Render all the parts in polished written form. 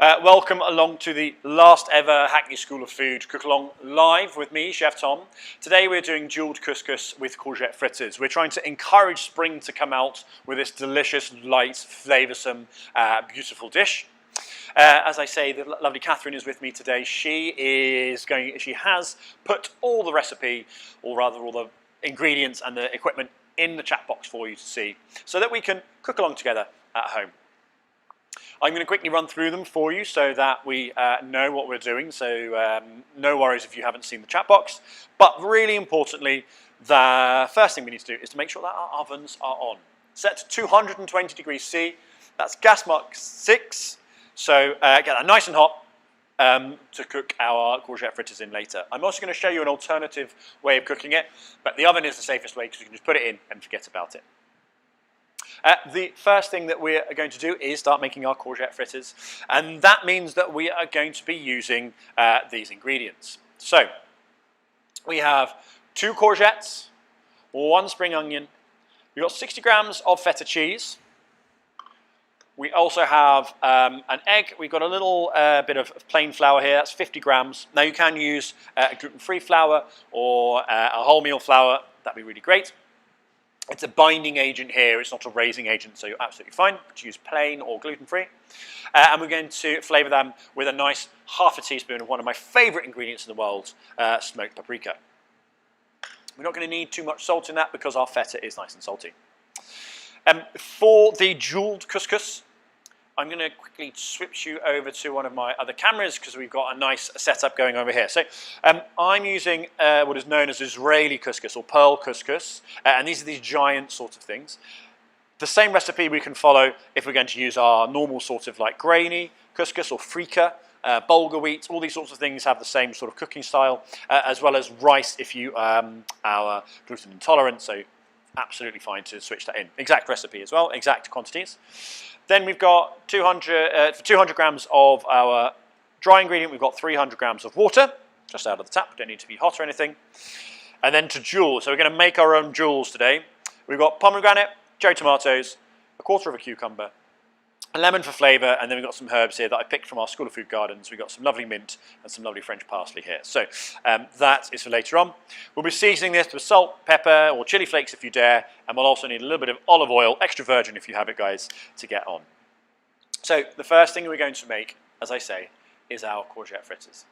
Welcome along to the last ever Hackney School of Food Cookalong live with me, Chef Tom. Today we're doing jeweled couscous with courgette fritters. We're trying to encourage spring to come out with this delicious, light, flavoursome, beautiful dish. As I say, the lovely Catherine is with me today. She has put all the recipe, or rather all the ingredients and the equipment in the chat box for you to see, so that we can cook along together at home. I'm going to quickly run through them for you so that we know what we're doing, so no worries if you haven't seen the chat box. But really importantly, the first thing we need to do is to make sure that our ovens are on. Set to 220 degrees C, that's gas mark 6, so get that nice and hot to cook our courgette fritters in later. I'm also going to show you an alternative way of cooking it, but the oven is the safest way because you can just put it in and forget about it. The first thing that we're going to do is start making our courgette fritters, and that means that we are going to be using these ingredients. So we have 2 courgettes, 1 spring onion, we've got 60 grams of feta cheese, we also have an egg, we've got a little bit of plain flour here, that's 50 grams. Now you can use a gluten-free flour or a wholemeal flour, that'd be really great. It's a binding agent here, it's not a raising agent, so you're absolutely fine to use plain or gluten-free. And we're going to flavour them with a nice half a teaspoon of one of my favourite ingredients in the world, smoked paprika. We're not going to need too much salt in that because our feta is nice and salty. For the jeweled couscous, I'm going to quickly switch you over to one of my other cameras because we've got a nice setup going over here. So I'm using what is known as Israeli couscous or pearl couscous, and these are these giant sort of things. The same recipe we can follow if we're going to use our normal sort of like grainy couscous or frika, bulgur wheat, all these sorts of things have the same sort of cooking style, as well as rice if you are gluten intolerant, so absolutely fine to switch that in. Exact recipe as well, exact quantities. Then we've got 200 grams of our dry ingredient, we've got 300 grams of water, just out of the tap, don't need to be hot or anything. And then to jewel, so we're going to make our own jewels today. We've got pomegranate, cherry tomatoes, a quarter of a cucumber, a lemon for flavour, and then we've got some herbs here that I picked from our School of Food gardens. We've got some lovely mint and some lovely French parsley here. So that is for later on. We'll be seasoning this with salt, pepper, or chili flakes if you dare, and we'll also need a little bit of olive oil, extra virgin if you have it, guys, to get on. So the first thing we're going to make, as I say, is our courgette fritters.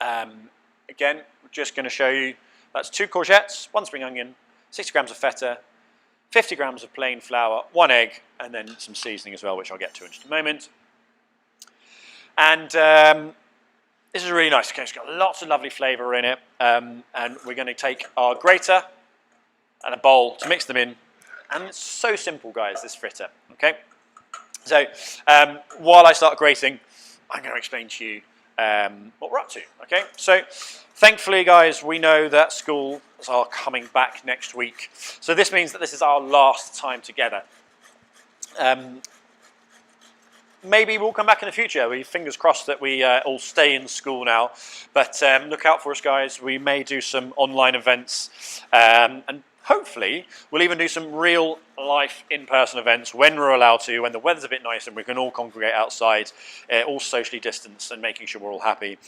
Again, we're just going to show you, that's 2 courgettes, 1 spring onion, 60 grams of feta, 50 grams of plain flour, 1 egg, and then some seasoning as well, which I'll get to in just a moment. And this is really nice. Okay, it's got lots of lovely flavour in it. And we're going to take our grater and a bowl to mix them in. And it's so simple, guys, this fritter. Okay. So while I start grating, I'm going to explain to you what we're up to. Okay. So thankfully, guys, we know that schools are coming back next week. So this means that this is our last time together. Maybe we'll come back in the future. Fingers crossed that we all stay in school now. But look out for us, guys. We may do some online events. And hopefully, we'll even do some real life in-person events when we're allowed to, when the weather's a bit nice and we can all congregate outside, all socially distanced and making sure we're all happy.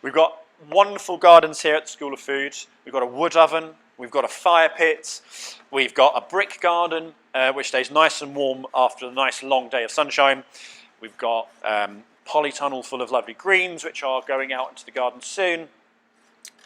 We've got wonderful gardens here at the School of Food. We've got a wood oven, we've got a fire pit, we've got a brick garden which stays nice and warm after a nice long day of sunshine. We've got polytunnel full of lovely greens which are going out into the garden soon,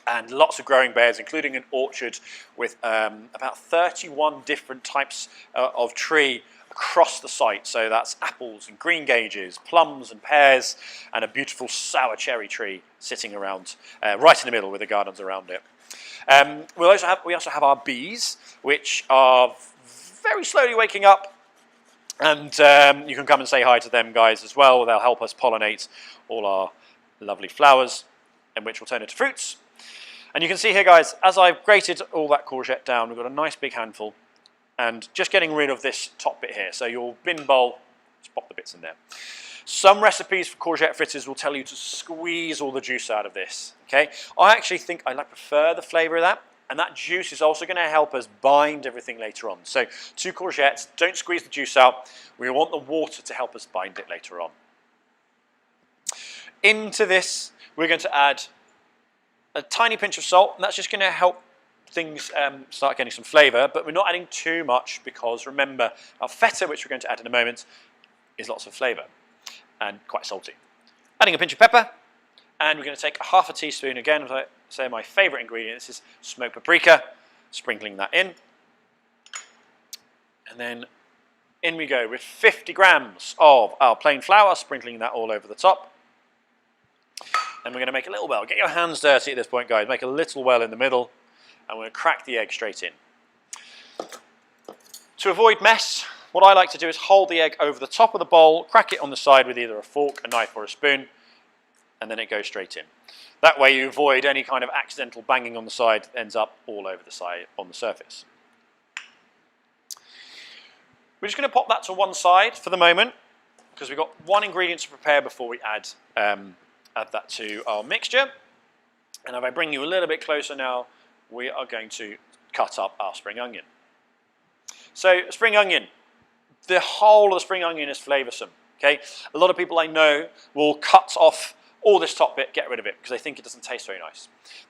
and lots of growing beds, including an orchard with about 31 different types of tree across the site. So that's apples and green gages, plums and pears, and a beautiful sour cherry tree sitting around right in the middle with the gardens around it. We also have our bees, which are very slowly waking up, and you can come and say hi to them, guys, as well. They'll help us pollinate all our lovely flowers, and which will turn into fruits. And you can see here, guys, as I've grated all that courgette down, we've got a nice big handful, and just getting rid of this top bit here. So your bin bowl, just pop the bits in there. Some recipes for courgette fritters will tell you to squeeze all the juice out of this. Okay, I actually think I prefer the flavour of that, and that juice is also going to help us bind everything later on. So 2 courgettes, don't squeeze the juice out. We want the water to help us bind it later on. Into this, we're going to add a tiny pinch of salt, and that's just going to help things start getting some flavour, but we're not adding too much because remember, our feta, which we're going to add in a moment, is lots of flavour and quite salty. Adding a pinch of pepper, and we're going to take half a teaspoon, again, as I say, my favourite ingredient, this is smoked paprika, sprinkling that in. And then in we go with 50 grams of our plain flour, sprinkling that all over the top. And we're going to make a little well. Get your hands dirty at this point, guys. Make a little well in the middle, and we're going to crack the egg straight in. To avoid mess, what I like to do is hold the egg over the top of the bowl, crack it on the side with either a fork, a knife, or a spoon, and then it goes straight in. That way you avoid any kind of accidental banging on the side that ends up all over the side on the surface. We're just going to pop that to one side for the moment, because we've got one ingredient to prepare before we add that to our mixture. And if I bring you a little bit closer now, we are going to cut up our spring onion. So spring onion, the whole of the spring onion is flavoursome. Okay, a lot of people I know will cut off all this top bit, get rid of it, because they think it doesn't taste very nice.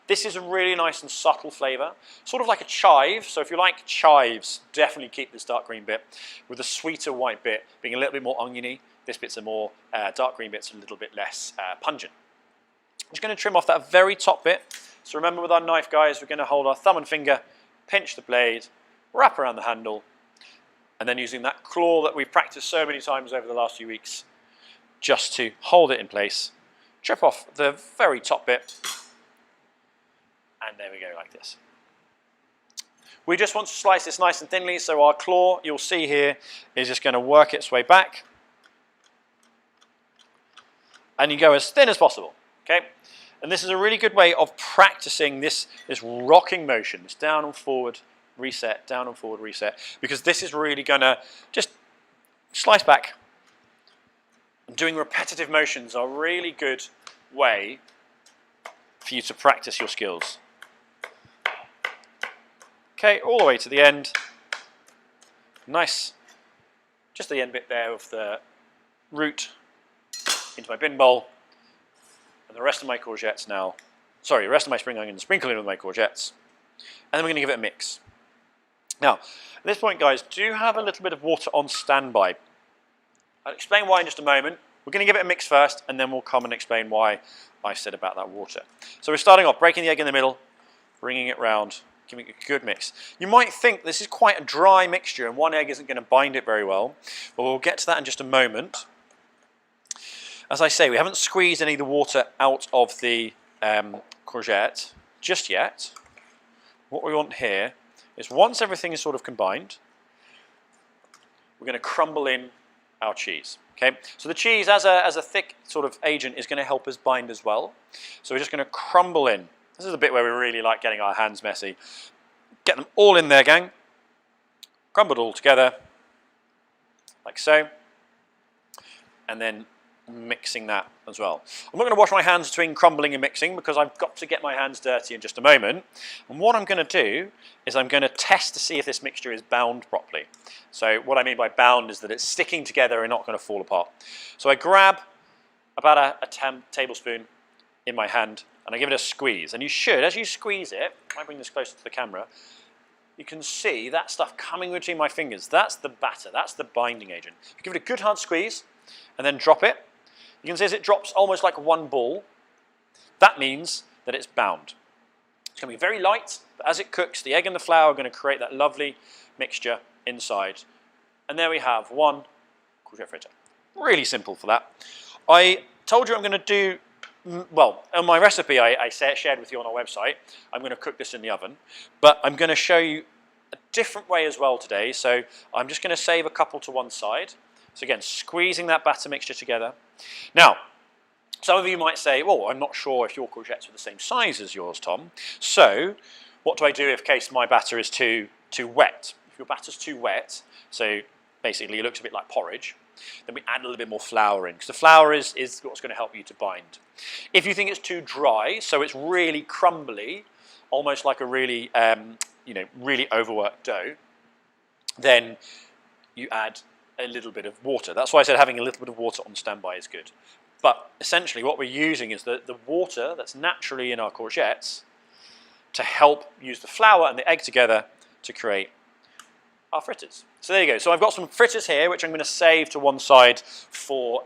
This is a really nice and subtle flavour, sort of like a chive. So if you like chives, definitely keep this dark green bit, with the sweeter white bit being a little bit more oniony. This bit's a more dark green bit's a little bit less pungent. I'm just going to trim off that very top bit. So remember, with our knife, guys, we're going to hold our thumb and finger, pinch the blade, wrap around the handle, and then using that claw that we've practiced so many times over the last few weeks, just to hold it in place, trip off the very top bit, and there we go, like this. We just want to slice this nice and thinly, so our claw, you'll see here, is just going to work its way back, and you go as thin as possible, okay? And this is a really good way of practicing this rocking motion, this down and forward reset, down and forward reset, because this is really going to just slice back. And doing repetitive motions are a really good way for you to practice your skills. Okay, all the way to the end. Nice. Just the end bit there of the root into my bin bowl. And the rest of my courgettes now, sorry, the rest of my spring onion sprinkled in with my courgettes. And then we're going to give it a mix. Now, at this point, guys, do have a little bit of water on standby. I'll explain why in just a moment. We're going to give it a mix first, and then we'll come and explain why I said about that water. So we're starting off, breaking the egg in the middle, bringing it round, giving it a good mix. You might think this is quite a dry mixture, and one egg isn't going to bind it very well, but we'll get to that in just a moment. As I say, we haven't squeezed any of the water out of the courgette just yet. What we want here is, once everything is sort of combined, we're going to crumble in our cheese. Okay, so the cheese as a thick sort of agent is going to help us bind as well. So we're just going to crumble in. This is the bit where we really like getting our hands messy. Get them all in there, gang. Crumbled all together, like so. And then mixing that as well. I'm not going to wash my hands between crumbling and mixing, because I've got to get my hands dirty in just a moment. And what I'm going to do is I'm going to test to see if this mixture is bound properly. So what I mean by bound is that it's sticking together and not going to fall apart. So I grab about a tablespoon in my hand and I give it a squeeze. And you should, as you squeeze it, if I bring this closer to the camera, you can see that stuff coming between my fingers. That's the batter, that's the binding agent. You give it a good hard squeeze and then drop it. You can see as it drops almost like one ball, that means that it's bound. It's going to be very light, but as it cooks, the egg and the flour are going to create that lovely mixture inside. And there we have one courgette fritter. Really simple for that. I told you I'm going to do, well, on my recipe I shared with you on our website, I'm going to cook this in the oven, but I'm going to show you a different way as well today. So I'm just going to save a couple to one side. So again, squeezing that batter mixture together. Now, some of you might say, well, I'm not sure if your courgettes are the same size as yours, Tom. So what do I do if case my batter is too wet? If your batter's too wet, so basically it looks a bit like porridge, then we add a little bit more flour in, because the flour is what's going to help you to bind. If you think it's too dry, so it's really crumbly, almost like a really, really overworked dough, then you add a little bit of water. That's why I said having a little bit of water on standby is good. But essentially what we're using is the water that's naturally in our courgettes to help use the flour and the egg together to create our fritters. So there you go. So I've got some fritters here, which I'm going to save to one side for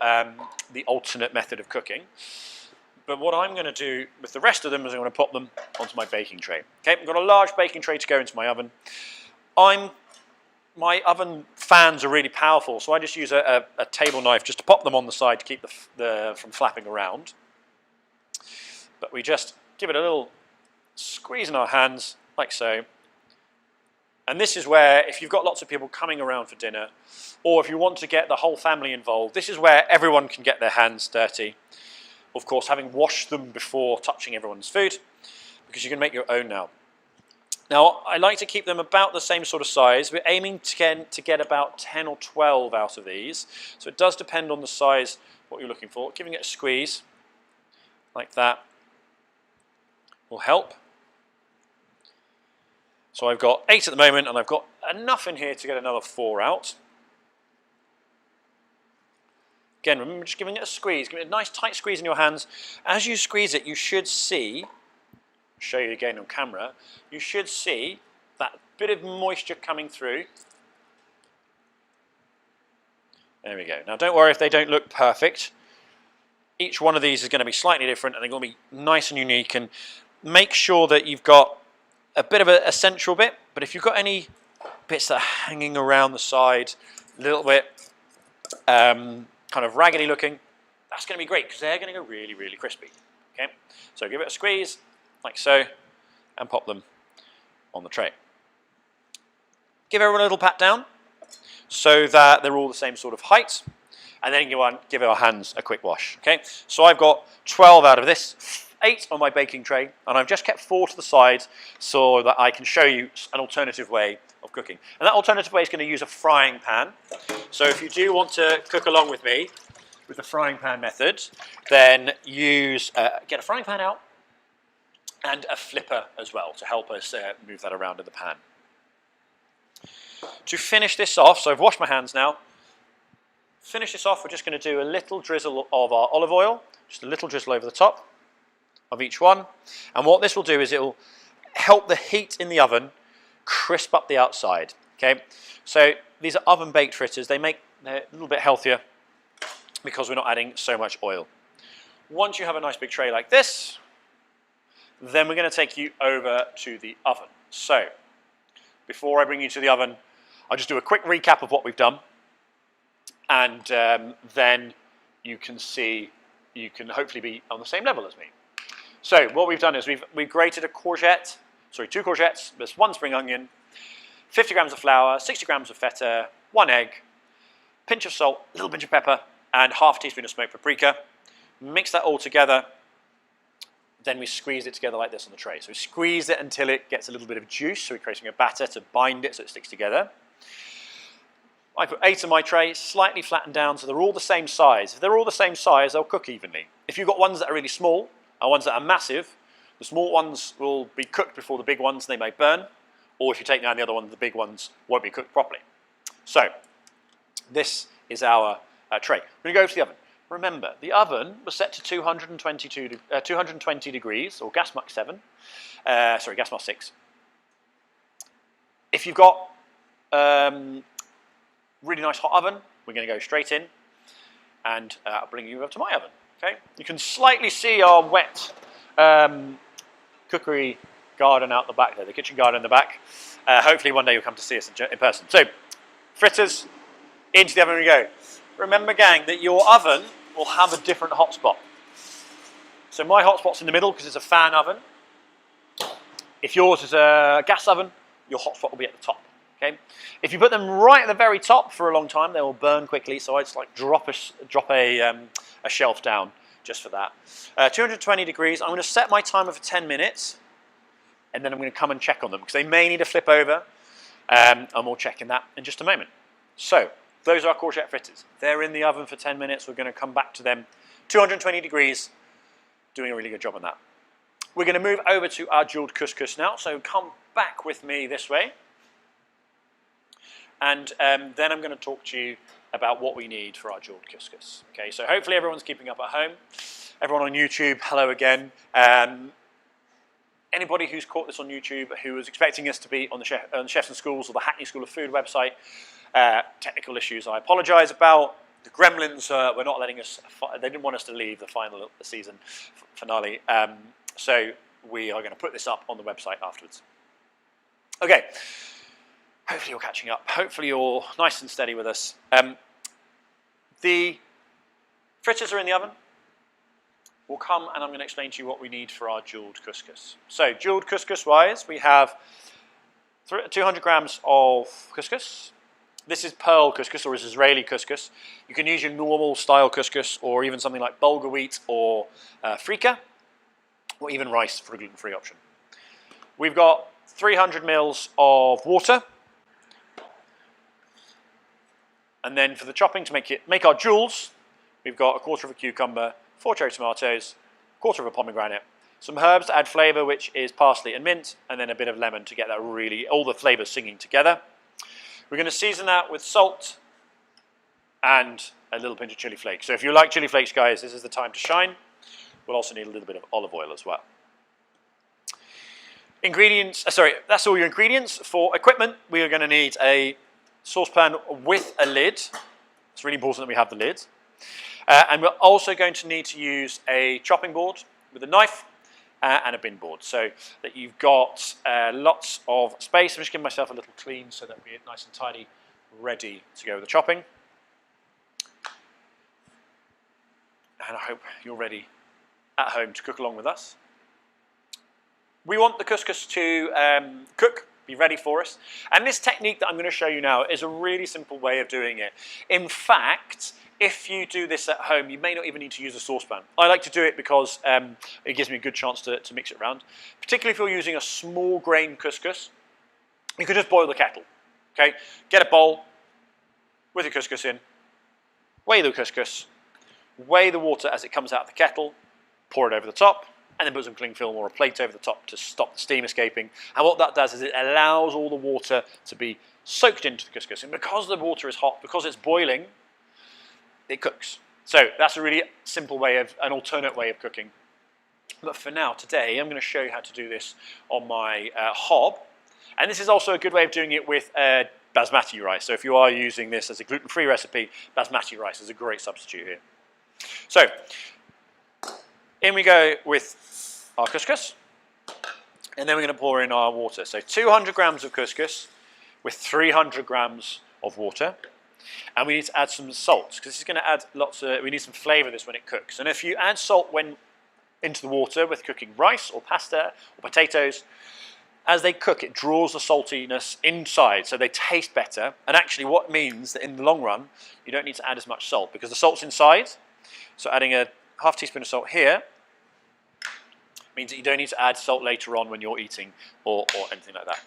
the alternate method of cooking. But what I'm going to do with the rest of them is I'm going to pop them onto my baking tray. Okay, I've got a large baking tray to go into my oven. My oven fans are really powerful, so I just use a table knife just to pop them on the side to keep from flapping around. But we just give it a little squeeze in our hands, like so. And this is where, if you've got lots of people coming around for dinner, or if you want to get the whole family involved, this is where everyone can get their hands dirty. Of course, having washed them before touching everyone's food, because you can make your own now. Now, I like to keep them about the same sort of size. We're aiming to get about 10 or 12 out of these. So it does depend on the size, what you're looking for. Giving it a squeeze, like that, will help. So I've got 8 at the moment, and I've got enough in here to get another 4 out. Again, remember just giving it a squeeze. Give it a nice tight squeeze in your hands. As you squeeze it, you should see, show you again on camera, you should see that bit of moisture coming through. There we go. Now don't worry if they don't look perfect. Each one of these is going to be slightly different, and they're going to be nice and unique. And make sure that you've got a bit of a central bit, but if you've got any bits that are hanging around the side, a little bit kind of raggedy looking, that's going to be great because they're going to go really, really crispy. Okay, so give it a squeeze, like so, and pop them on the tray. Give everyone a little pat down so that they're all the same sort of height, and then give our hands a quick wash. Okay, so I've got 12 out of this. 8 on my baking tray, and I've just kept 4 to the side so that I can show you an alternative way of cooking. And that alternative way is going to use a frying pan. So if you do want to cook along with me with the frying pan method, then use get a frying pan out and a flipper as well to help us move that around in the pan. To finish this off, so I've washed my hands now. Finish this off, we're just going to do a little drizzle of our olive oil, just a little drizzle over the top of each one, and what this will do is it will help the heat in the oven crisp up the outside. Okay, so these are oven baked fritters. They're a little bit healthier because we're not adding so much oil. Once you have a nice big tray like this, then we're going to take you over to the oven. So before I bring you to the oven, I'll just do a quick recap of what we've done, and then you can hopefully be on the same level as me. So what we've done is we've grated 2 courgettes, there's 1 spring onion, 50 grams of flour, 60 grams of feta, 1 egg, pinch of salt, a little pinch of pepper, and half a teaspoon of smoked paprika. Mix that all together. Then we squeeze it together like this on the tray. So we squeeze it until it gets a little bit of juice, so we're creating a batter to bind it so it sticks together. I put 8 on my tray, slightly flattened down so they're all the same size. If they're all the same size, they'll cook evenly. If you've got ones that are really small, and ones that are massive, the small ones will be cooked before the big ones, they may burn, or if you take down the other ones, the big ones won't be cooked properly. So this is our tray. We're going to go to the oven. Remember, the oven was set to 220 degrees, or gas mark 7, gas mark 6. If you've got really nice hot oven, we're going to go straight in, and I'll bring you over to my oven. Okay, you can slightly see our wet cookery garden out the back there, the kitchen garden in the back. Hopefully one day you'll come to see us in person. So, fritters, into the oven we go. Remember, gang, that your oven will have a different hotspot. So my hotspot's in the middle because it's a fan oven. If yours is a gas oven, your hotspot will be at the top. Okay? If you put them right at the very top for a long time, they will burn quickly. So I just like drop a shelf down just for that. 220 degrees. I'm going to set my timer for 10 minutes, and then I'm going to come and check on them because they may need to flip over, and we'll check in that in just a moment. So those are our courgette fritters. They're in the oven for 10 minutes. We're going to come back to them. 220 degrees, doing a really good job on that. We're going to move over to our jeweled couscous now. So come back with me this way. and then I'm going to talk to you about what we need for our jeweled couscous. Okay, so hopefully everyone's keeping up at home. Everyone on YouTube, hello again. Anybody who's caught this on YouTube who was expecting us to be on the Chefs and Schools or the Hackney School of Food website, technical issues I apologise about. The Gremlins were not letting us, they didn't want us to leave the final season finale, so we are going to put this up on the website afterwards. Okay, hopefully you're catching up. Hopefully you're nice and steady with us. The fritters are in the oven. We'll come and I'm going to explain to you what we need for our jeweled couscous. So jeweled couscous wise, we have 200 grams of couscous. This is pearl couscous or is Israeli couscous. You can use your normal style couscous or even something like bulgur wheat or frika, or even rice for a gluten-free option. We've got 300 mils of water. And then for the chopping to make our jewels, we've got a quarter of a cucumber, 4 cherry tomatoes, quarter of a pomegranate, some herbs to add flavour, which is parsley and mint, and then a bit of lemon to get that really, all the flavours singing together. We're going to season that with salt and a little pinch of chili flakes. So if you like chili flakes, guys, this is the time to shine. We'll also need a little bit of olive oil as well. Ingredients, that's all your ingredients. For equipment, we are going to need a saucepan with a lid. It's really important that we have the lid. And we're also going to need to use a chopping board with a knife and a bin board, so that you've got lots of space. I'm just giving myself a little clean so that we're nice and tidy, ready to go with the chopping. And I hope you're ready at home to cook along with us. We want the couscous to cook, be ready for us. And this technique that I'm going to show you now is a really simple way of doing it. In fact, if you do this at home, you may not even need to use a saucepan. I like to do it because it gives me a good chance to mix it around. Particularly if you're using a small grain couscous, you could just boil the kettle. Okay, get a bowl with your couscous in, weigh the couscous, weigh the water as it comes out of the kettle, pour it over the top, and then put some cling film or a plate over the top to stop the steam escaping. And what that does is it allows all the water to be soaked into the couscous. And because the water is hot, because it's boiling, it cooks. So that's a really simple way of, an alternate way of cooking. But for now, today, I'm going to show you how to do this on my hob. And this is also a good way of doing it with basmati rice. So if you are using this as a gluten-free recipe, basmati rice is a great substitute here. So in we go with our couscous. And then we're going to pour in our water. So 200 grams of couscous with 300 grams of water. And we need to add some salt, because this is going to add lots of, we need some flavour this when it cooks. And if you add salt into the water with cooking rice or pasta or potatoes, as they cook, it draws the saltiness inside, so they taste better. And actually what means that in the long run, you don't need to add as much salt, because the salt's inside. So adding a half teaspoon of salt here means that you don't need to add salt later on when you're eating or anything like that.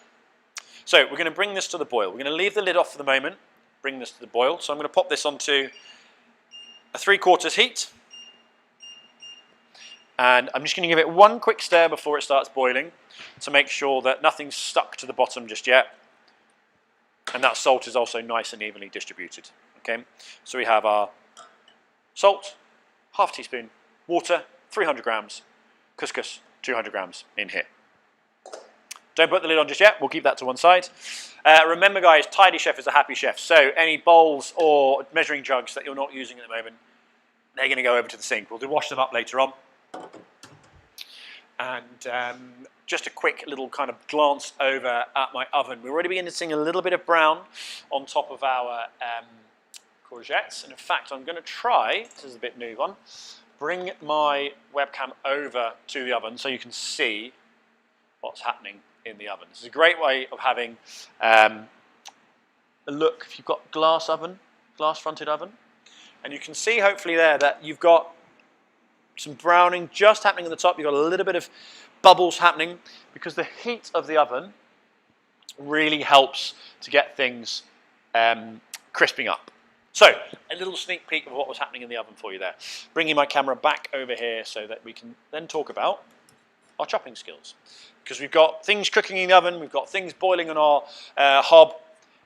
So we're going to bring this to the boil. We're going to leave the lid off for the moment, bring this to the boil. So I'm going to pop this onto a 3/4 heat. And I'm just going to give it one quick stir before it starts boiling to make sure that nothing's stuck to the bottom just yet. And that salt is also nice and evenly distributed. Okay, so we have our salt, half teaspoon, water, 300 grams, couscous, 200 grams in here. Don't put the lid on just yet, we'll keep that to one side. Remember guys, tidy chef is a happy chef, so any bowls or measuring jugs that you're not using at the moment, they're going to go over to the sink. We'll wash them up later on. And just a quick little kind of glance over at my oven. We're already beginning to see a little bit of brown on top of our courgettes. And in fact, I'm going to try, this is a bit new one, bring my webcam over to the oven so you can see what's happening in the oven. This is a great way of having a look. If you've got glass fronted oven, and you can see hopefully there that you've got some browning just happening at the top. You've got a little bit of bubbles happening because the heat of the oven really helps to get things crisping up. So, a little sneak peek of what was happening in the oven for you there. Bringing my camera back over here so that we can then talk about our chopping skills. Because we've got things cooking in the oven, we've got things boiling on our hob,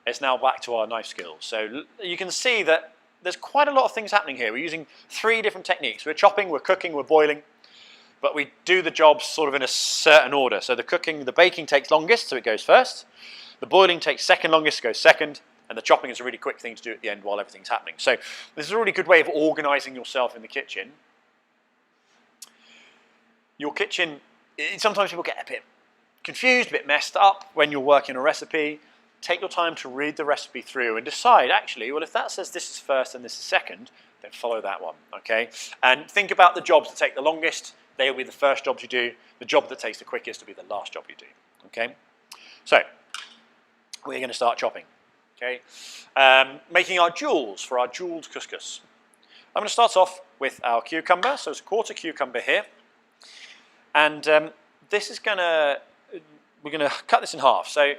it's now back to our knife skills. So you can see that there's quite a lot of things happening here. We're using 3 different techniques. We're chopping, we're cooking, we're boiling, but we do the jobs sort of in a certain order. So the baking takes longest, so it goes first. The boiling takes second longest, it goes second. And the chopping is a really quick thing to do at the end while everything's happening. So this is a really good way of organising yourself in the kitchen. Your kitchen, sometimes people get a bit confused, a bit messed up when you're working a recipe. Take your time to read the recipe through and decide, actually, well, if that says this is first and this is second, then follow that one, okay? And think about the jobs that take the longest. They will be the first jobs you do. The job that takes the quickest will be the last job you do, okay? So we're going to start chopping. Okay, making our jewels for our jeweled couscous. I'm going to start off with our cucumber. So it's a quarter cucumber here, and this is we're going to cut this in half. So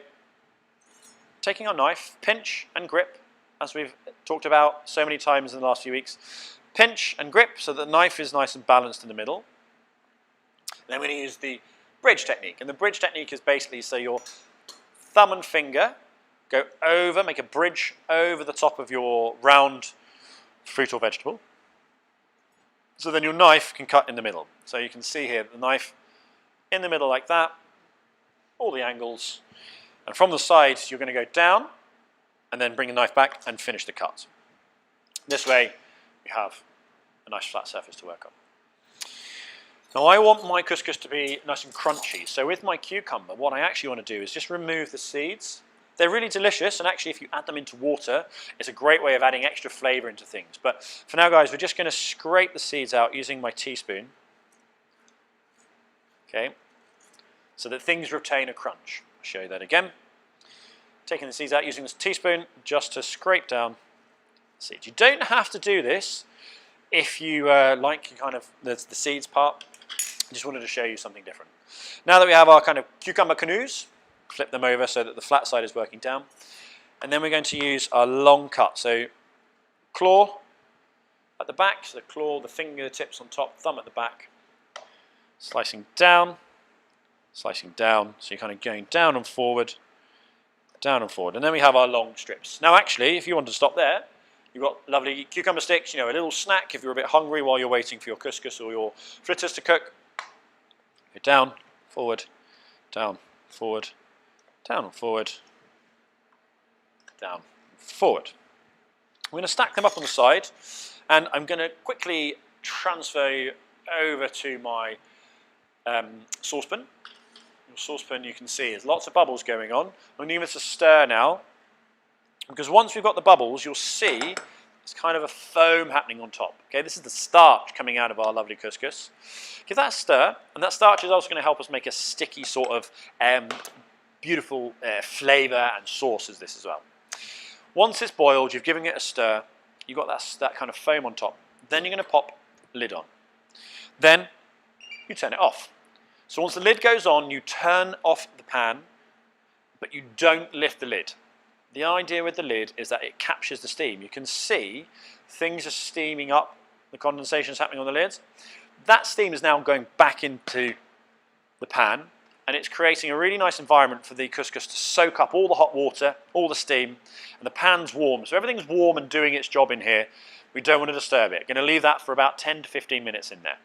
taking our knife, pinch and grip, as we've talked about so many times in the last few weeks. Pinch and grip so that the knife is nice and balanced in the middle. Then we're going to use the bridge technique, and the bridge technique is basically so your thumb and finger go over, make a bridge over the top of your round fruit or vegetable. So then your knife can cut in the middle. So you can see here the knife in the middle like that, all the angles. And from the sides, you're going to go down and then bring the knife back and finish the cut. This way, we have a nice flat surface to work on. Now I want my couscous to be nice and crunchy. So with my cucumber, what I actually want to do is just remove the seeds. They're really delicious, and actually if you add them into water, it's a great way of adding extra flavour into things. But for now, guys, we're just going to scrape the seeds out using my teaspoon. Okay, so that things retain a crunch. I'll show you that again. Taking the seeds out using this teaspoon just to scrape down the seeds. You don't have to do this if you like kind of the seeds part. I just wanted to show you something different. Now that we have our kind of cucumber canoes, flip them over so that the flat side is working down. And then we're going to use our long cut. So claw at the back, so the claw, the fingertips on top, thumb at the back. Slicing down, so you're kind of going down and forward. And then we have our long strips. Now actually, if you want to stop there, you've got lovely cucumber sticks, you know, a little snack if you're a bit hungry while you're waiting for your couscous or your fritters to cook. Go down, forward, down, forward, down and forward, down, forward. We're going to stack them up on the side, and I'm going to quickly transfer you over to my saucepan. Your saucepan, you can see, there's lots of bubbles going on. I'm going to give this a stir now, because once we've got the bubbles, you'll see it's kind of a foam happening on top. Okay, this is the starch coming out of our lovely couscous. Give that a stir, and that starch is also going to help us make a sticky sort of beautiful flavour and sauce as this as well. Once it's boiled, you've given it a stir, you've got that kind of foam on top. Then you're going to pop the lid on. Then you turn it off. So once the lid goes on, you turn off the pan, but you don't lift the lid. The idea with the lid is that it captures the steam. You can see things are steaming up, the condensation is happening on the lids. That steam is now going back into the pan, and it's creating a really nice environment for the couscous to soak up all the hot water, all the steam, and the pan's warm. So everything's warm and doing its job in here. We don't want to disturb it. Going to leave that for about 10 to 15 minutes in there.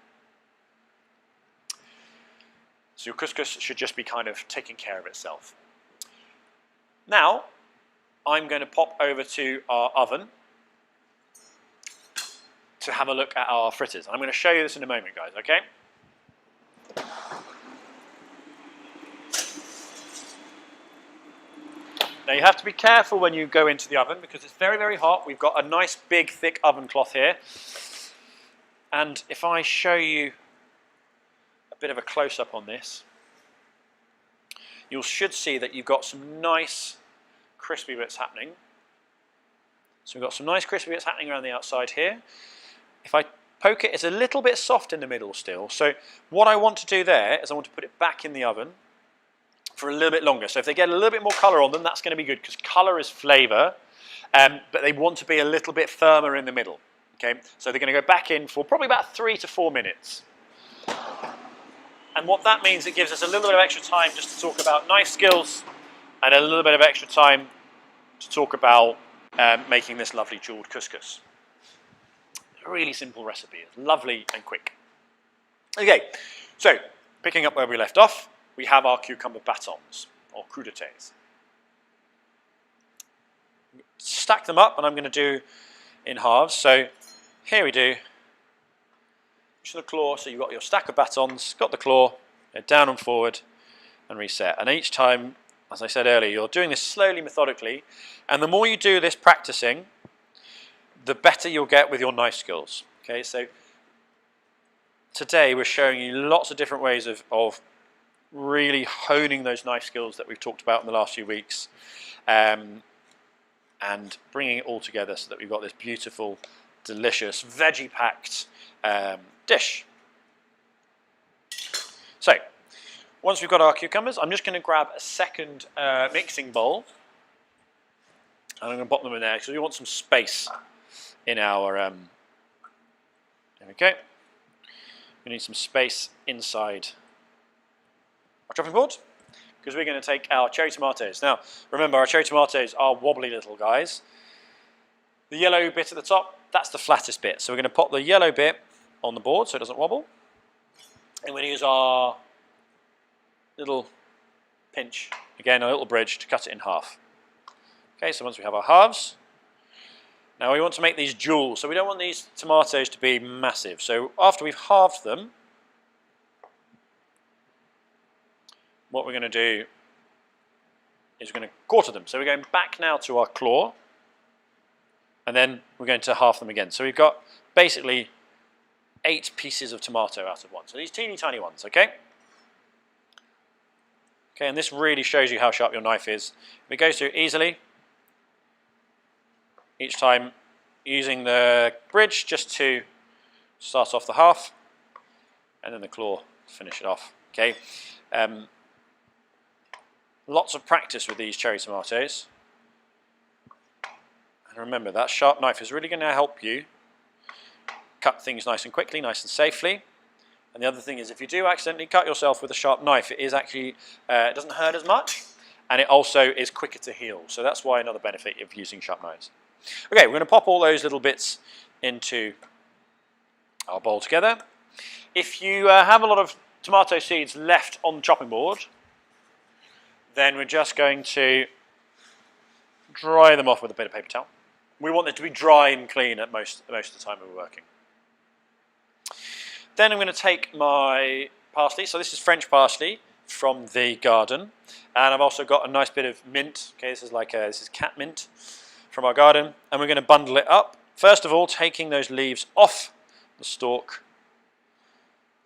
So your couscous should just be kind of taking care of itself. Now, I'm going to pop over to our oven to have a look at our fritters. I'm going to show you this in a moment, guys, okay? Now you have to be careful when you go into the oven because it's very, very hot. We've got a nice big thick oven cloth here. And if I show you a bit of a close-up on this, you should see that you've got some nice crispy bits happening. So we've got some nice crispy bits happening around the outside here. If I poke it, it's a little bit soft in the middle still. So what I want to do there is I want to put it back in the oven for a little bit longer. So if they get a little bit more colour on them, that's going to be good because colour is flavour, but they want to be a little bit firmer in the middle. Okay, so they're going to go back in for probably about 3 to 4 minutes. And what that means, it gives us a little bit of extra time just to talk about knife skills and a little bit of extra time to talk about making this lovely jeweled couscous. A really simple recipe, it's lovely and quick. Okay, so picking up where we left off, we have our cucumber batons, or courgettes. Stack them up, and I'm going to do in halves. So here we do the claw, so you've got your stack of batons, got the claw, down and forward, and reset. And each time, as I said earlier, you're doing this slowly, methodically, and the more you do this practicing, the better you'll get with your knife skills. Okay, so today we're showing you lots of different ways of really honing those knife skills that we've talked about in the last few weeks, and bringing it all together so that we've got this beautiful, delicious, veggie-packed dish. So, once we've got our cucumbers, I'm just going to grab a second mixing bowl, and I'm going to pop them in there because we want some space in our. There we go. We need some space inside our chopping board because we're going to take our cherry tomatoes. Now, remember, our cherry tomatoes are wobbly little guys. The yellow bit at the top, that's the flattest bit. So we're going to pop the yellow bit on the board so it doesn't wobble. And we're going to use our little pinch, again a little bridge, to cut it in half. Okay, so once we have our halves, now we want to make these jewels. So we don't want these tomatoes to be massive. So after we've halved them, what we're going to do is we're going to quarter them. So we're going back now to our claw, and then we're going to half them again. So we've got basically 8 pieces of tomato out of one. So these teeny tiny ones, okay? Okay, and this really shows you how sharp your knife is. It goes through easily, each time using the bridge just to start off the half, and then the claw to finish it off, okay? Lots of practice with these cherry tomatoes. And remember, that sharp knife is really going to help you cut things nice and quickly, nice and safely. And the other thing is, if you do accidentally cut yourself with a sharp knife, it is actually, it doesn't hurt as much, and it also is quicker to heal. So that's why another benefit of using sharp knives. Okay, we're going to pop all those little bits into our bowl together. If you have a lot of tomato seeds left on the chopping board, then we're just going to dry them off with a bit of paper towel. We want it to be dry and clean at most of the time we're working. Then I'm going to take my parsley. So this is French parsley from the garden, and I've also got a nice bit of mint. Okay, this is cat mint from our garden, and we're going to bundle it up. First of all, taking those leaves off the stalk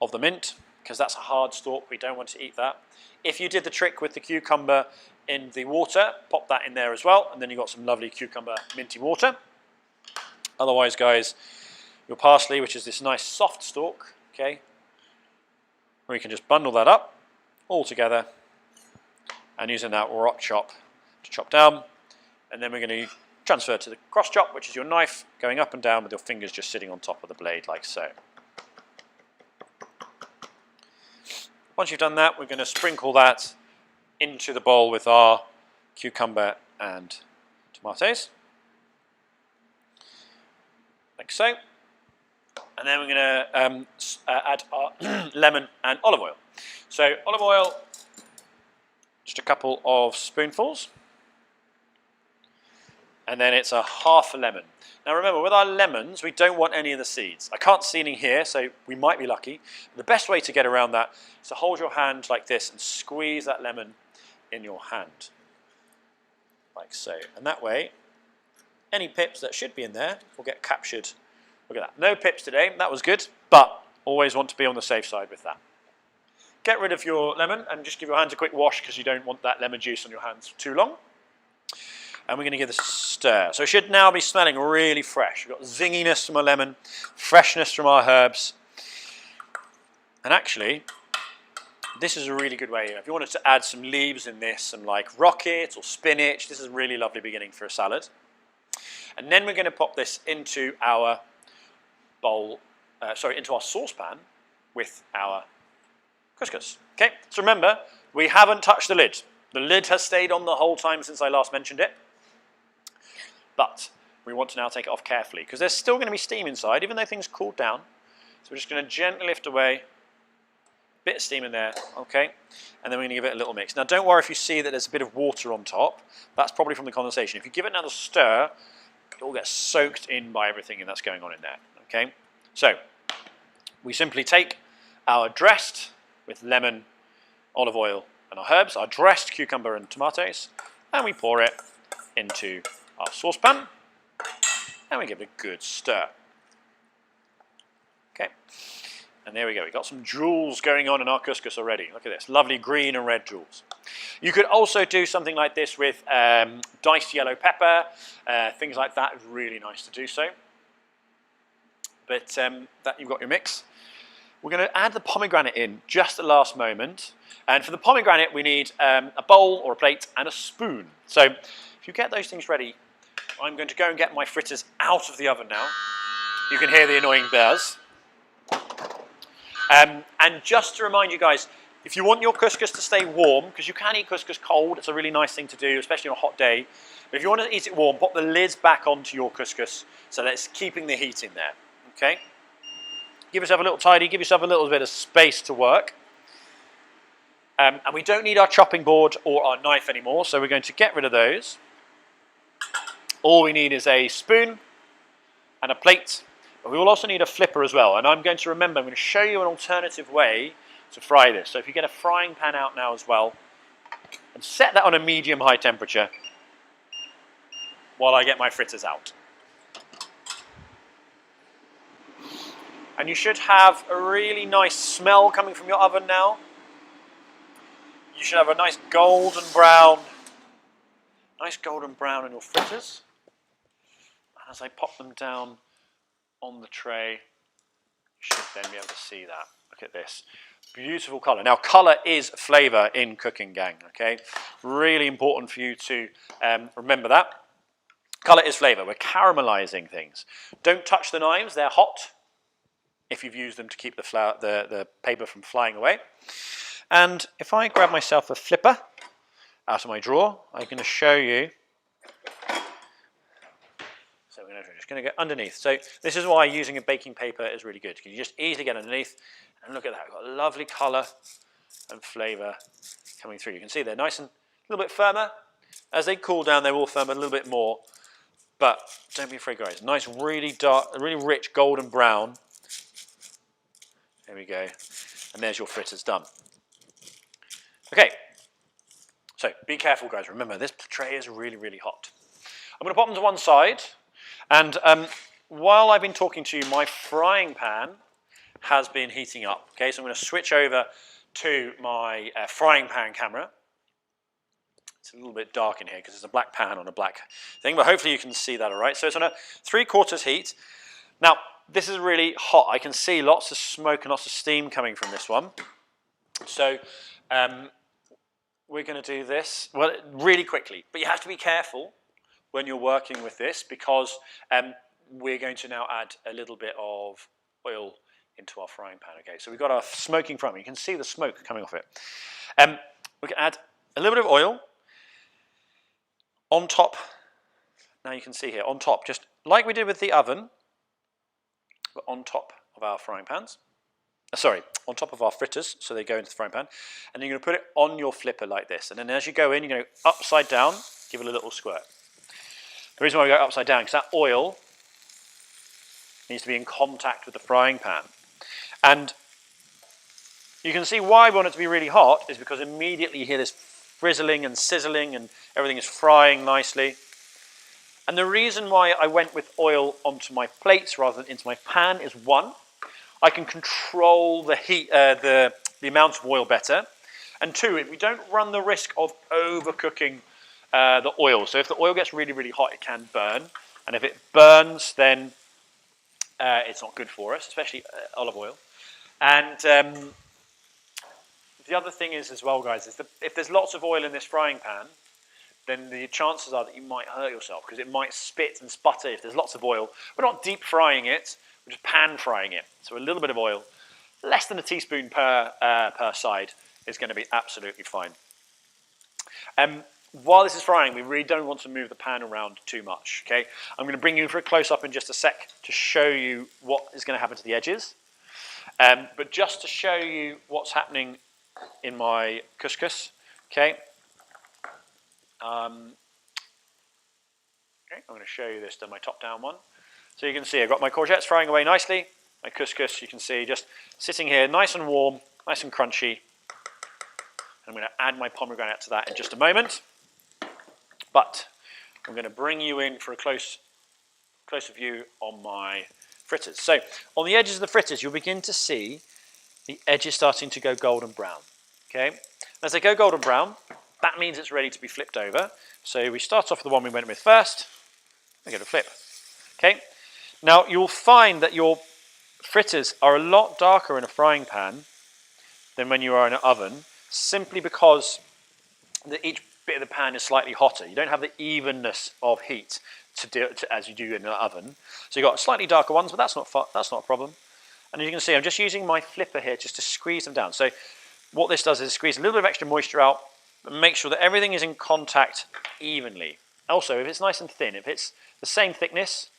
of the mint, because that's a hard stalk. We don't want to eat that. If you did the trick with the cucumber in the water, pop that in there as well, and then you've got some lovely cucumber minty water. Otherwise, guys, your parsley, which is this nice soft stalk, okay, we can just bundle that up all together and using that rock chop to chop down, and then we're going to transfer to the cross chop, which is your knife going up and down with your fingers just sitting on top of the blade like so. Once you've done that, we're going to sprinkle that into the bowl with our cucumber and tomatoes, like so. And then we're going to add our lemon and olive oil. So olive oil, just a couple of spoonfuls, and then it's a half a lemon. Now remember, with our lemons, we don't want any of the seeds. I can't see any here, so we might be lucky. The best way to get around that is to hold your hand like this and squeeze that lemon in your hand, like so. And that way, any pips that should be in there will get captured. Look at that. No pips today, that was good, but always want to be on the safe side with that. Get rid of your lemon and just give your hands a quick wash because you don't want that lemon juice on your hands for too long. And we're going to give this a stir. So it should now be smelling really fresh. We've got zinginess from our lemon, freshness from our herbs. And actually, this is a really good way. If you wanted to add some leaves in this, some like rocket or spinach, this is a really lovely beginning for a salad. And then we're going to pop this into our bowl, into our saucepan with our couscous. Okay, so remember, we haven't touched the lid. The lid has stayed on the whole time since I last mentioned it. But we want to now take it off carefully because there's still going to be steam inside, even though things cooled down. So we're just going to gently lift away, bit of steam in there, okay? And then we're going to give it a little mix. Now don't worry if you see that there's a bit of water on top. That's probably from the condensation. If you give it another stir, it will get soaked in by everything that's going on in there, okay? So we simply take our dressed with lemon, olive oil, and our herbs, our dressed cucumber and tomatoes, and we pour it into our saucepan, and we give it a good stir. Okay, and there we go. We've got some jewels going on in our couscous already. Look at this, lovely green and red jewels. You could also do something like this with diced yellow pepper, things like that. Is really nice to do so. But that you've got your mix. We're going to add the pomegranate in just at the last moment. And for the pomegranate, we need a bowl or a plate and a spoon. So if you get those things ready, I'm going to go and get my fritters out of the oven now. You can hear the annoying buzz. And just to remind you guys, if you want your couscous to stay warm, because you can eat couscous cold, it's a really nice thing to do, especially on a hot day. But if you want to eat it warm, pop the lids back onto your couscous so that it's keeping the heat in there. Okay? Give yourself a little tidy, give yourself a little bit of space to work. And we don't need our chopping board or our knife anymore, so we're going to get rid of those. All we need is a spoon and a plate. But we will also need a flipper as well. And I'm going to show you an alternative way to fry this. So if you get a frying pan out now as well, and set that on a medium-high temperature while I get my fritters out. And you should have a really nice smell coming from your oven now. You should have a nice golden brown in your fritters. And as I pop them down on the tray, you should then be able to see that. Look at this. Beautiful colour. Now, colour is flavour in cooking, gang, okay? Really important for you to remember that. Colour is flavour. We're caramelising things. Don't touch the knives. They're hot if you've used them to keep the paper from flying away. And if I grab myself a flipper out of my drawer, I'm going to show you. So we're just going to go underneath. So this is why using a baking paper is really good, because you just easily get underneath. And look at that, we've got a lovely colour and flavour coming through. You can see they're nice and a little bit firmer. As they cool down, they will firm a little bit more. But don't be afraid, guys. Nice, really dark, really rich golden brown. There we go. And there's your fritters done. Okay. So be careful, guys. Remember, this tray is really, really hot. I'm going to pop them to one side. And while I've been talking to you, my frying pan has been heating up. Okay, so I'm going to switch over to my frying pan camera. It's a little bit dark in here because there's a black pan on a black thing, but hopefully you can see that all right. So it's on a 3/4 heat. Now, this is really hot. I can see lots of smoke and lots of steam coming from this one. So we're going to do this really quickly, but you have to be careful when you're working with this because we're going to now add a little bit of oil into our frying pan. Okay, so we've got our smoking front. You can see the smoke coming off it. We can add a little bit of oil on top. Now you can see here on top, just like we did with the oven, but on top of our frying pans. On top of our fritters, so they go into the frying pan. And then you're going to put it on your flipper like this. And then as you go in, you're going to go upside down, give it a little squirt. The reason why we go upside down, because that oil needs to be in contact with the frying pan. And you can see why we want it to be really hot is because immediately you hear this frizzling and sizzling and everything is frying nicely. And the reason why I went with oil onto my plates rather than into my pan is one, I can control the heat, the amount of oil better. And two, we don't run the risk of overcooking the oil. So if the oil gets really, really hot, it can burn. And if it burns, then it's not good for us, especially olive oil. And the other thing is as well, guys, is that if there's lots of oil in this frying pan, then the chances are that you might hurt yourself because it might spit and sputter if there's lots of oil. We're not deep frying it, we're just pan frying it. So a little bit of oil, less than a teaspoon per side is going to be absolutely fine. While this is frying, we really don't want to move the pan around too much, okay? I'm going to bring you for a close-up in just a sec to show you what is going to happen to the edges. But just to show you what's happening in my couscous, okay? I'm going to show you this to my top-down one. So you can see I've got my courgettes frying away nicely. My couscous, you can see, just sitting here nice and warm, nice and crunchy. I'm going to add my pomegranate to that in just a moment. But I'm going to bring you in for a closer view on my fritters. So on the edges of the fritters, you'll begin to see the edges starting to go golden brown. Okay? As they go golden brown, that means it's ready to be flipped over. So we start off with the one we went with first. We go to flip. Okay? Now you'll find that your fritters are a lot darker in a frying pan than when you are in an oven, simply because each bit of the pan is slightly hotter. You don't have the evenness of heat as you do in an oven. So you've got slightly darker ones, but that's not a problem. And as you can see, I'm just using my flipper here just to squeeze them down. So what this does is squeeze a little bit of extra moisture out, but make sure that everything is in contact evenly. Also, if it's nice and thin, if it's the same thickness,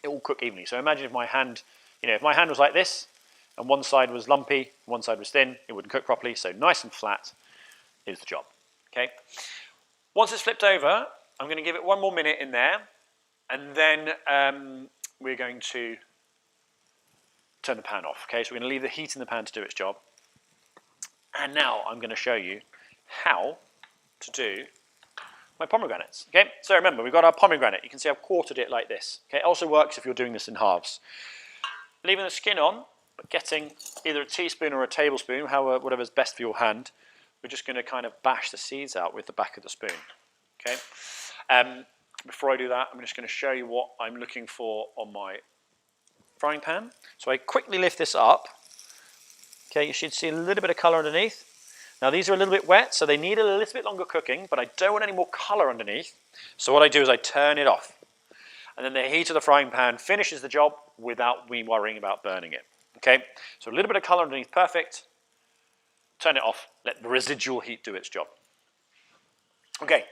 it will cook evenly. So imagine if my hand, if my hand was like this, and one side was lumpy, one side was thin, it wouldn't cook properly. So nice and flat is the job. Okay. Once it's flipped over, I'm going to give it one more minute in there, and then we're going to turn the pan off. Okay, so we're going to leave the heat in the pan to do its job. And now I'm going to show you how to do my pomegranates. Okay, so remember, we've got our pomegranate. You can see I've quartered it like this. Okay, it also works if you're doing this in halves. Leaving the skin on, but getting either a teaspoon or a tablespoon, whatever's best for your hand. We're just going to kind of bash the seeds out with the back of the spoon. Okay. Before I do that, I'm just going to show you what I'm looking for on my frying pan. So I quickly lift this up. Okay, you should see a little bit of colour underneath. Now these are a little bit wet, so they need a little bit longer cooking, but I don't want any more colour underneath. So what I do is I turn it off. And then the heat of the frying pan finishes the job without me worrying about burning it. Okay, so a little bit of colour underneath, perfect. Turn it off, let the residual heat do its job. Okay,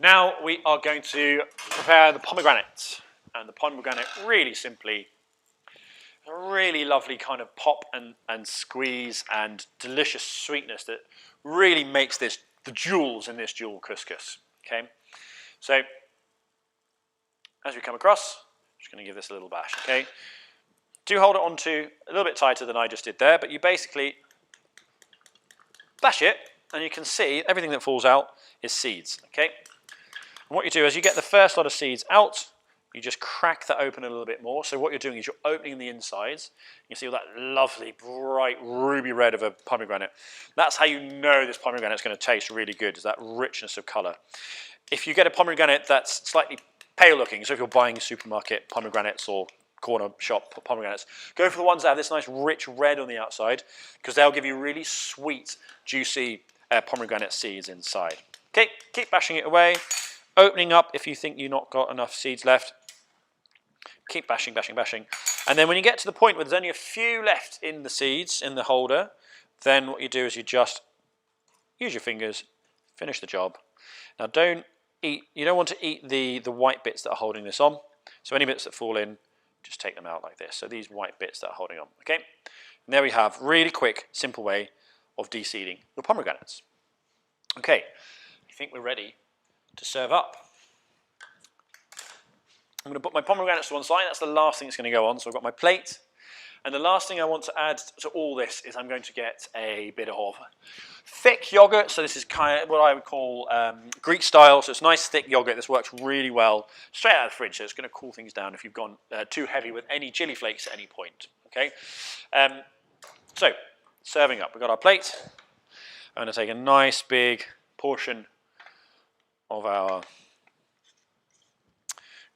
now we are going to prepare the pomegranate. And the pomegranate, really simply, a really lovely kind of pop and squeeze and delicious sweetness that really makes this the jewels in this jewel couscous. Okay, so as we come across, I'm just going to give this a little bash. Okay, do hold it onto a little bit tighter than I just did there, but you basically bash it, and you can see everything that falls out is seeds. Okay, and what you do is you get the first lot of seeds out. You just crack that open a little bit more. So what you're doing is you're opening the insides. You see all that lovely, bright, ruby red of a pomegranate. That's how you know this pomegranate is going to taste really good, is that richness of colour. If you get a pomegranate that's slightly pale looking, so if you're buying supermarket pomegranates or corner shop pomegranates, go for the ones that have this nice rich red on the outside, because they'll give you really sweet, juicy pomegranate seeds inside. Okay, keep bashing it away. Opening up if you think you've not got enough seeds left. Keep bashing, bashing, bashing. And then when you get to the point where there's only a few left in the seeds, in the holder, then what you do is you just use your fingers, finish the job. Now you don't want to eat the white bits that are holding this on. So any bits that fall in, just take them out like this. So these white bits that are holding on, okay? And there we have, really quick, simple way of de-seeding your pomegranates. Okay, I think we're ready to serve up. I'm going to put my pomegranates to one side. That's the last thing that's going to go on. So I've got my plate. And the last thing I want to add to all this is I'm going to get a bit of thick yogurt. So this is kind of what I would call Greek style. So it's nice thick yogurt. This works really well straight out of the fridge. So it's going to cool things down if you've gone too heavy with any chili flakes at any point. Okay. So serving up. We've got our plate. I'm going to take a nice big portion of our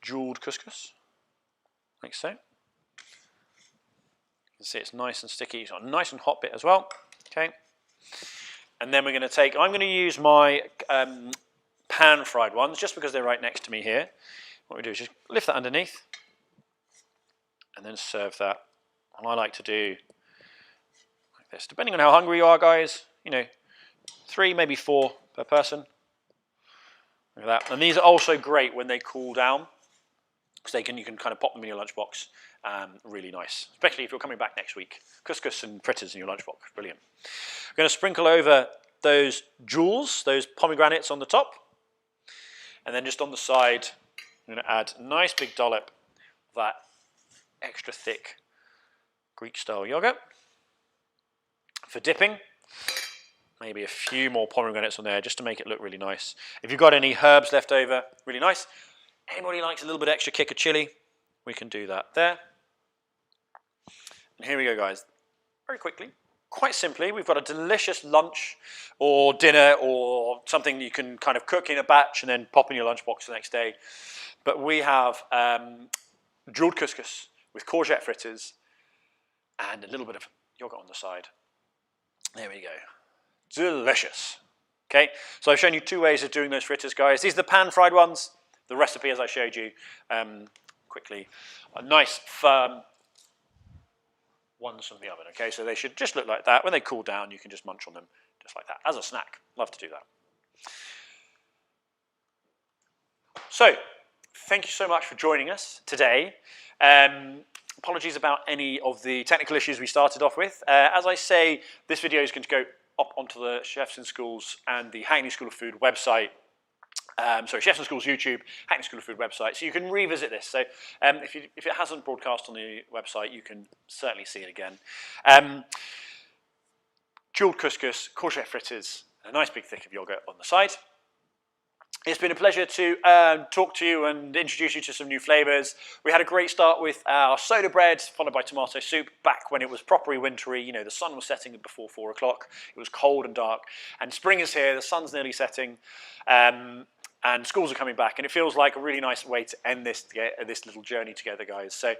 jeweled couscous, like so. You can see it's nice and sticky. It's got a nice and hot bit as well. Okay, and then we're going to take. I'm going to use my pan-fried ones just because they're right next to me here. What we do is just lift that underneath, and then serve that. And I like to do like this, depending on how hungry you are, guys. 3, maybe 4 per person. Look at that. And these are also great when they cool down, because you can kind of pop them in your lunchbox. Really nice, especially if you're coming back next week. Couscous and fritters in your lunchbox, brilliant. I'm going to sprinkle over those jewels, those pomegranates on the top. And then just on the side, I'm going to add a nice big dollop of that extra thick Greek-style yogurt. For dipping, maybe a few more pomegranates on there just to make it look really nice. If you've got any herbs left over, really nice. Anybody likes a little bit extra kick of chili, we can do that there. And here we go, guys. Very quickly, quite simply, we've got a delicious lunch or dinner or something you can kind of cook in a batch and then pop in your lunchbox the next day. But we have jeweled couscous with courgette fritters and a little bit of yogurt on the side. There we go. Delicious. Okay, so I've shown you 2 ways of doing those fritters, guys. These are the pan-fried ones. The recipe, as I showed you quickly, a nice firm ones from the oven. Okay, so they should just look like that. When they cool down, you can just munch on them just like that as a snack. Love to do that. So, thank you so much for joining us today. Apologies about any of the technical issues we started off with. As I say, this video is going to go up onto the Chefs in Schools and the Hackney School of Food website. Sorry, Chefs and Schools YouTube, Hackney School of Food website, so you can revisit this. So if it hasn't broadcast on the website, you can certainly see it again. Jeweled couscous, courgette fritters, a nice big thick of yogurt on the side. It's been a pleasure to talk to you and introduce you to some new flavours. We had a great start with our soda bread, followed by tomato soup, back when it was properly wintry. You know, the sun was setting before 4 o'clock. It was cold and dark. And spring is here, the sun's nearly setting, and schools are coming back. And it feels like a really nice way to end this little journey together, guys. So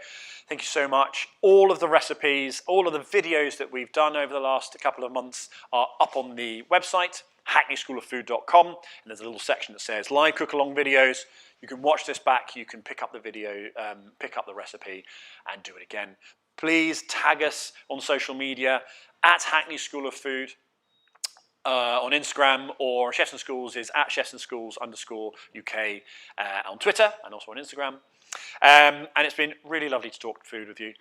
thank you so much. All of the recipes, all of the videos that we've done over the last couple of months are up on the website, hackneyschooloffood.com, and there's a little section that says live cook-along videos. You can watch this back, you can pick up the video, pick up the recipe, and do it again. Please tag us on social media at Hackney School of Food on Instagram, or Chefs and Schools is at chefsandschools_UK on Twitter and also on Instagram. And it's been really lovely to talk food with you.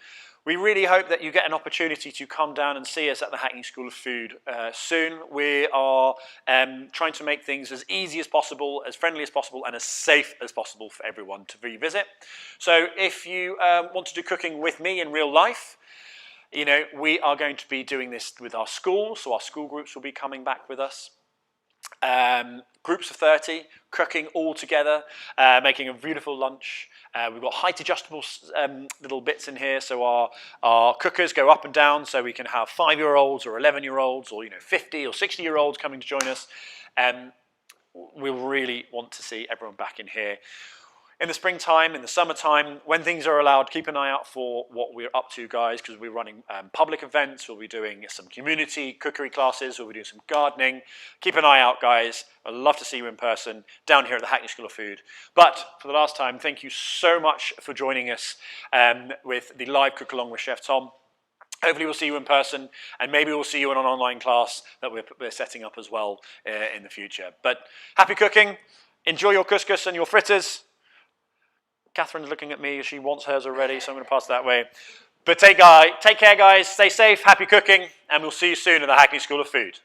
We really hope that you get an opportunity to come down and see us at the Hackney School of Food soon. We are trying to make things as easy as possible, as friendly as possible, and as safe as possible for everyone to revisit. So if you want to do cooking with me in real life, you know, we are going to be doing this with our schools, so our school groups will be coming back with us. Groups of 30, cooking all together, making a beautiful lunch. We've got height adjustable little bits in here, so our cookers go up and down, so we can have 5-year-olds or 11-year-olds or 50 or 60-year-olds coming to join us. We really want to see everyone back in here. In the springtime, in the summertime, when things are allowed, keep an eye out for what we're up to, guys, because we're running public events. We'll be doing some community cookery classes. We'll be doing some gardening. Keep an eye out, guys. I'd love to see you in person down here at the Hackney School of Food. But for the last time, thank you so much for joining us with the live cook-along with Chef Tom. Hopefully we'll see you in person, and maybe we'll see you in an online class that we're setting up as well in the future. But happy cooking. Enjoy your couscous and your fritters. Catherine's looking at me. She wants hers already, so I'm going to pass it that way. But take care, guys. Stay safe. Happy cooking. And we'll see you soon at the Hackney School of Food.